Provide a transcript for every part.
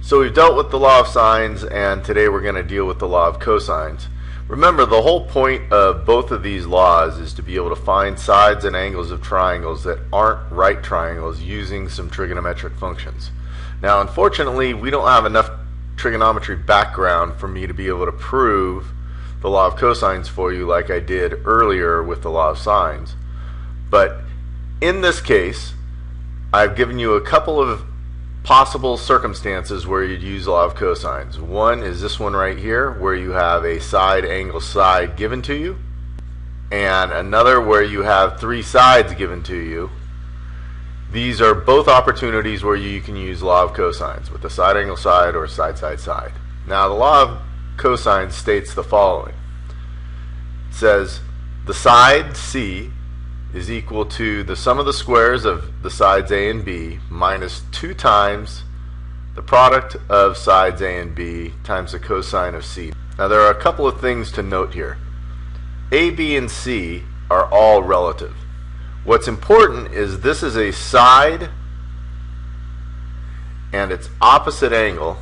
So we've dealt with the law of sines, and today we're going to deal with the law of cosines. Remember, the whole point of both of these laws is to be able to find sides and angles of triangles that aren't right triangles using some trigonometric functions. Now, unfortunately, we don't have enough trigonometry background for me to be able to prove the law of cosines for you like I did earlier with the law of sines. But in this case, I've given you a couple of possible circumstances where you'd use law of cosines. One is this one right here, where you have a side angle side given to you, and another where you have three sides given to you. These are both opportunities where you can use law of cosines with a side angle side or side side side. Now the law of cosines states the following. It says the side C is equal to the sum of the squares of the sides A and B minus 2 times the product of sides A and B times the cosine of C. Now there are a couple of things to note here. A, B, and C are all relative. What's important is this is a side and its opposite angle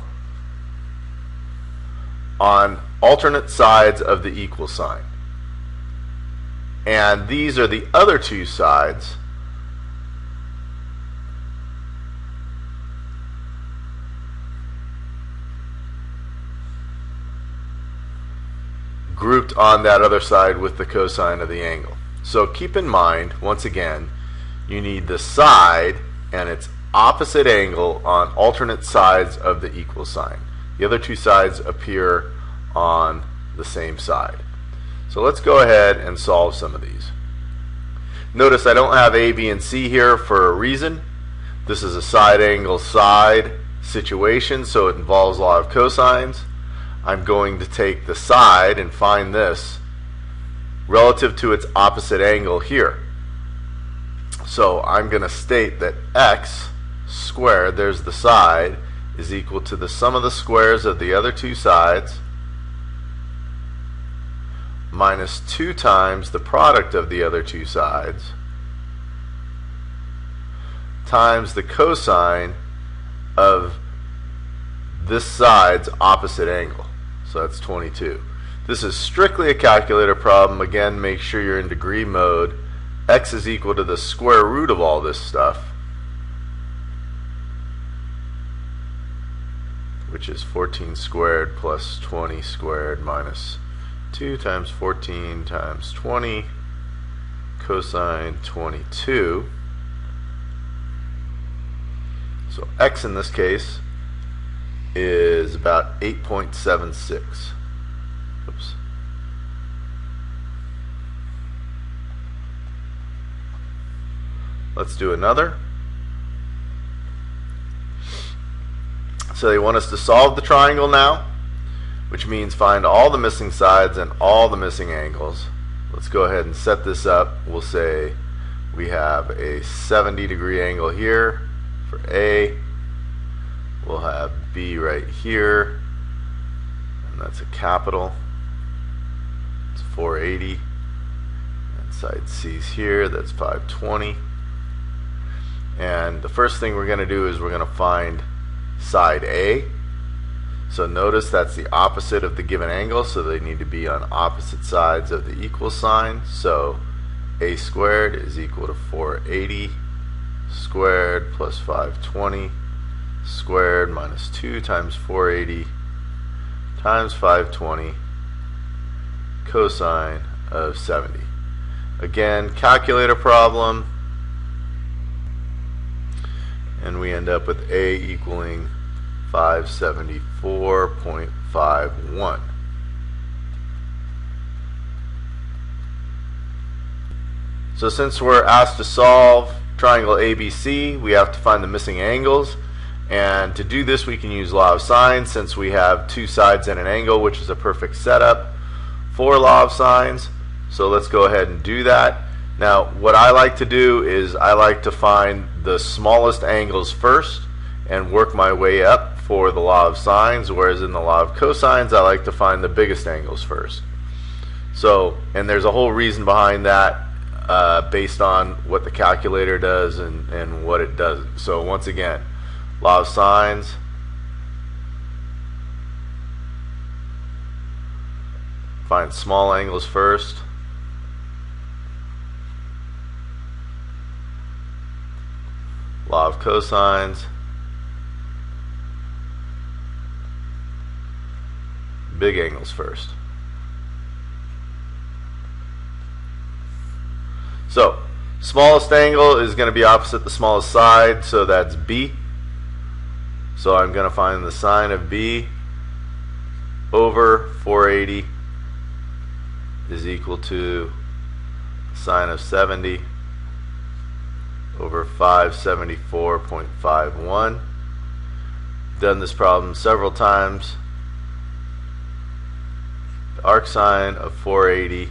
on alternate sides of the equal sign. And these are the other two sides grouped on that other side with the cosine of the angle. So keep in mind, once again, you need the side and its opposite angle on alternate sides of the equal sign. The other two sides appear on the same side. So let's go ahead and solve some of these. Notice I don't have A, B, and C here for a reason. This is a side angle side situation, so it involves law of cosines. I'm going to take the side and find this relative to its opposite angle here. So I'm going to state that x squared, there's the side, is equal to the sum of the squares of the other two sides minus 2 times the product of the other two sides times the cosine of this side's opposite angle. So that's 22. This is strictly a calculator problem. Again, make sure you're in degree mode. X is equal to the square root of all this stuff, which is 14 squared plus 20 squared minus 2 times 14 times 20 cosine 22. So x in this case is about 8.76. Oops. Let's do another. So they want us to solve the triangle now, which means find all the missing sides and all the missing angles. Let's go ahead and set this up. We'll say we have a 70-degree angle here for A. We'll have B right here, and that's a capital. It's 480. And side C's here, that's 520. And the first thing we're going to do is we're going to find side A. So notice that's the opposite of the given angle, so they need to be on opposite sides of the equal sign. So A squared is equal to 480 squared plus 520 squared minus 2 times 480 times 520 cosine of 70. Again, calculator problem, and we end up with A equaling 574.51. So since we're asked to solve triangle ABC, we have to find the missing angles, and to do this we can use law of sines since we have two sides and an angle, which is a perfect setup for law of sines. So let's go ahead and do that. Now what I like to do is I like to find the smallest angles first and work my way up for the law of sines, whereas in the law of cosines I like to find the biggest angles first. So, and there's a whole reason behind that based on what the calculator does and what it does. So once again, law of sines, Find small angles first. Law of cosines. Big angles first. So, smallest angle is going to be opposite the smallest side, so that's B. So I'm going to find the sine of B over 480 is equal to sine of 70 over 574.51. Done this problem several times. The arc sine of 480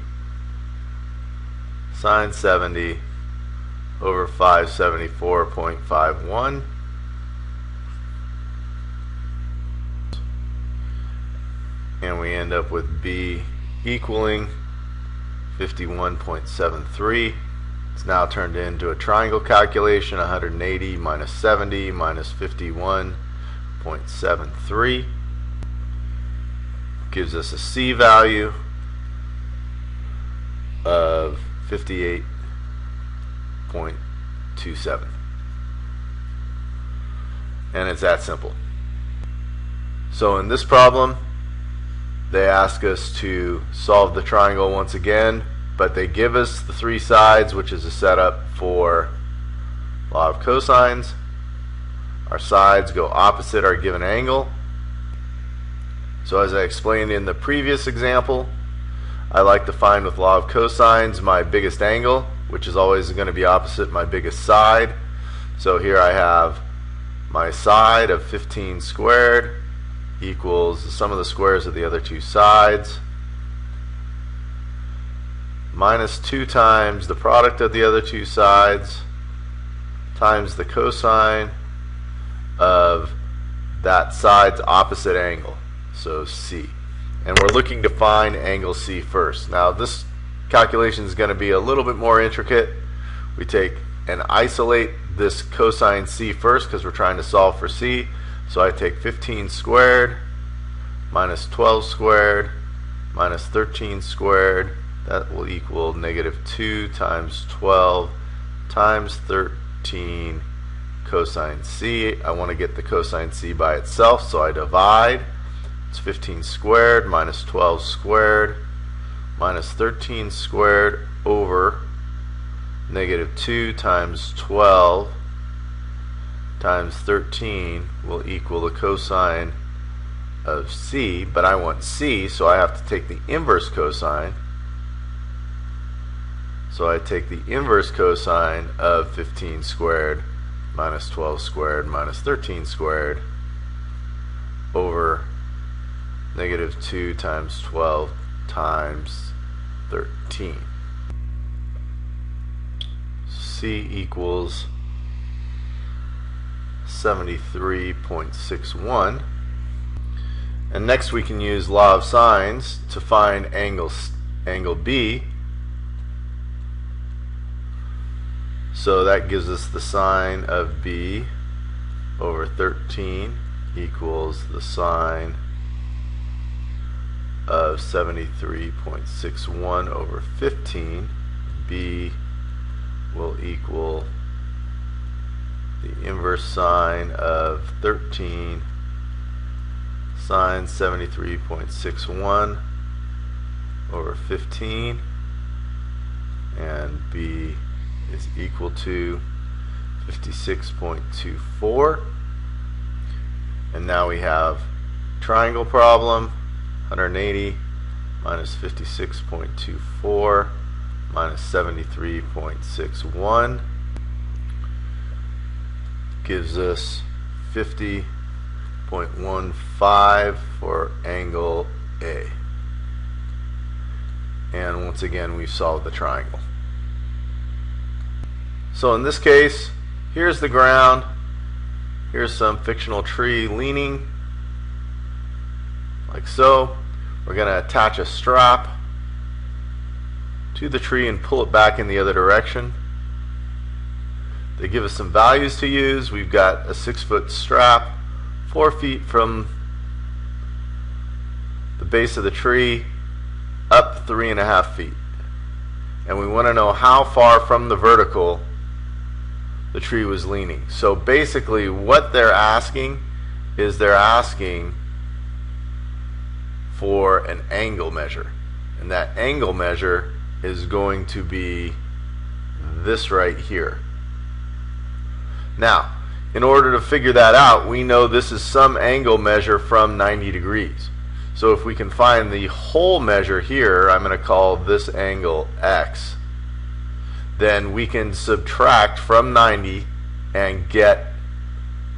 sine 70 over 574.51. And we end up with B equaling 51.73. It's now turned into a triangle calculation. 180 minus 70 minus 51.73 gives us a C value of 58.27. And it's that simple. So in this problem, they ask us to solve the triangle once again, but they give us the three sides, which is a setup for law of cosines. Our sides go opposite our given angle. So as I explained in the previous example, I like to find with law of cosines my biggest angle, which is always going to be opposite my biggest side. So here I have my side of 15 squared equals the sum of the squares of the other two sides minus 2 times the product of the other two sides times the cosine of that side's opposite angle, so C. And we're looking to find angle C first. Now this calculation is going to be a little bit more intricate. We take and isolate this cosine C first because we're trying to solve for C. So I take 15 squared minus 12 squared minus 13 squared. That will equal negative 2 times 12 times 13 cosine C. I want to get the cosine C by itself, so I divide. It's 15 squared minus 12 squared minus 13 squared over negative 2 times 12 times 13 will equal the cosine of C, but I want C, so I have to take the inverse cosine. So I take the inverse cosine of 15 squared minus 12 squared minus 13 squared over negative 2 times 12 times 13. C equals 73.61. And next we can use law of sines to find angle B. So that gives us the sine of B over 13 equals the sine of 73.61 over 15. B will equal the inverse sine of 13 sine 73.61 over 15, and B is equal to 56.24. And now we have triangle problem. 180 minus 56.24 minus 73.61 gives us 50.15 for angle A. And once again, we've solved the triangle. So in this case, here's the ground, here's some fictional tree leaning like so. We're going to attach a strap to the tree and pull it back in the other direction. They give us some values to use. We've got a 6-foot strap 4 feet from the base of the tree up 3.5 feet. And we want to know how far from the vertical the tree was leaning. So basically what they're asking is they're asking for an angle measure. And that angle measure is going to be this right here. Now, in order to figure that out, we know this is some angle measure from 90 degrees. So if we can find the whole measure here, I'm going to call this angle x, then we can subtract from 90 and get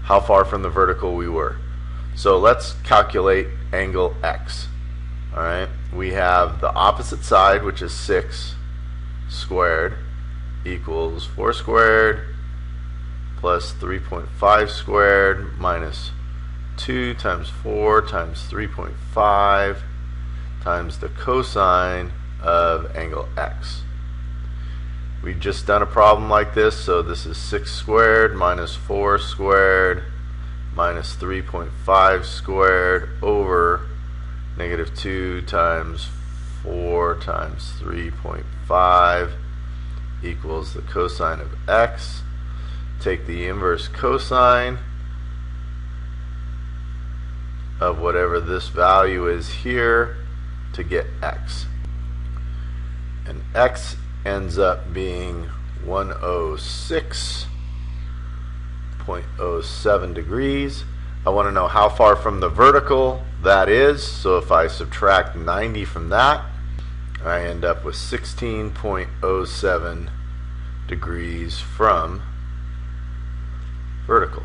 how far from the vertical we were. So let's calculate angle x. Alright, we have the opposite side, which is 6 squared, equals 4 squared plus 3.5 squared minus 2 times 4 times 3.5 times the cosine of angle x. We've just done a problem like this, so this is 6 squared minus 4 squared minus 3.5 squared over negative 2 times 4 times 3.5 equals the cosine of x. Take the inverse cosine of whatever this value is here to get x. And x ends up being 106.07 degrees. I want to know how far from the vertical that is, so if I subtract 90 from that, I end up with 16.07 degrees from vertical.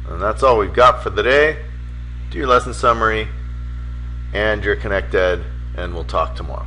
And that's all we've got for the day. Do your lesson summary and your Connect Ed, and we'll talk tomorrow.